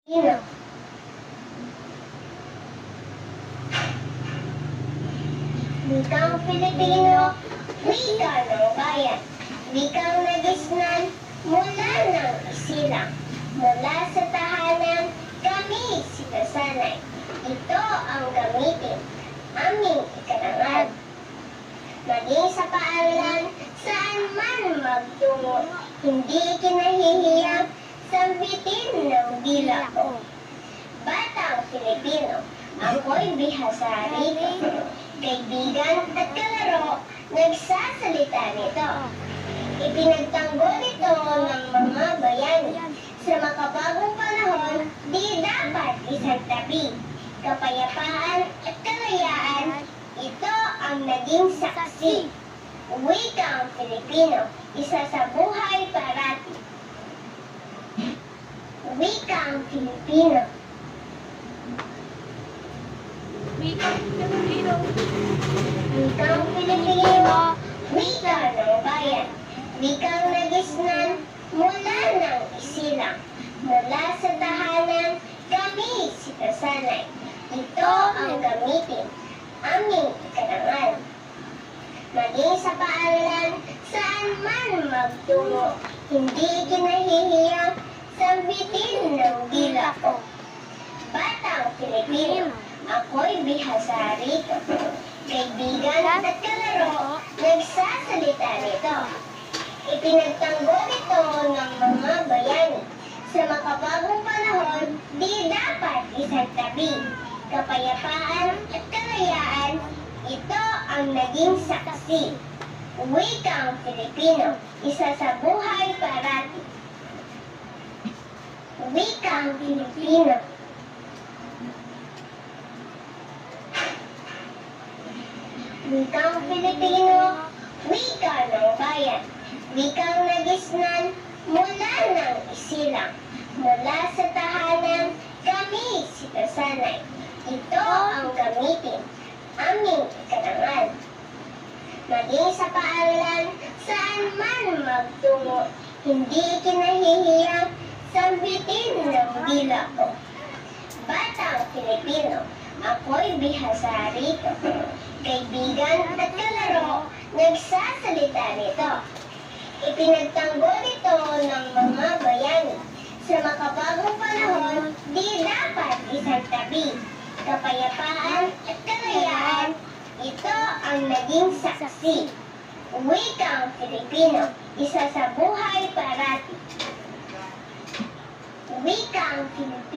Pilipino. Wikang Pilipino, wika ng bayan. Wikang nagisnan mula ng isilang. Mula sa tahanan, kami sinasanay. Ito ang gamitin, aming ikanangan. Maging sa paaralan, saan man magtungo, hindi kinahihiyang sambitin ng dila ko. Batang Pilipino, ako'y bihasa rito. Kaibigan at kalaro, nagsasalita nito. Ipinagtanggol ito ng mga bayani. Sa makabagong panahon, di dapat isagtabi. Kapayapaan at kalayaan, ito ang naging saksi. Wikang Pilipino, isa sa buhay parati. Wikang Pilipino. Wikang Pilipino. Wikang Pilipino, wika ng bayan. Wikang nagisnan mula ng isilang. Mula sa tahanan, kami sinasanay. Ito ang gamitin, aming ikanangan. Maging sa paaralan, saan man magtungo, hindi kinahihiyang sambitin ng dila ko. Batang Pilipino, ako'y bihasa rito. Kaibigan at kalaro, nagsasalita nito. Ipinagtanggol ito ng mga bayani. Sa makabagong panahon, di dapat isagtabi. Kapayapaan at kalayaan, ito ang naging saksi. Wikang Pilipino, isa sa buhay parati. Wikang Pilipino. Wikang Pilipino, wika ng bayan. Wikang nagisnan mula ng isilang. Mula sa tahanan, kami sinasanay. Ito ang gamitin, aming ikanangan. Maging sa paaralan, saan man magtungo, hindi kinahihiyang sambitin ng dila ko. Batang Pilipino, ako'y bihasa rito. Kaibigan at kalaro, nagsasalita nito. Ipinagtanggol ito ng mga bayani. Sa makabagong panahon, di dapat isagtabi. Kapayapaan at kalayaan, ito ang naging saksi. Wikang Pilipino, isa sa buhay parati. Wikang Pilipino.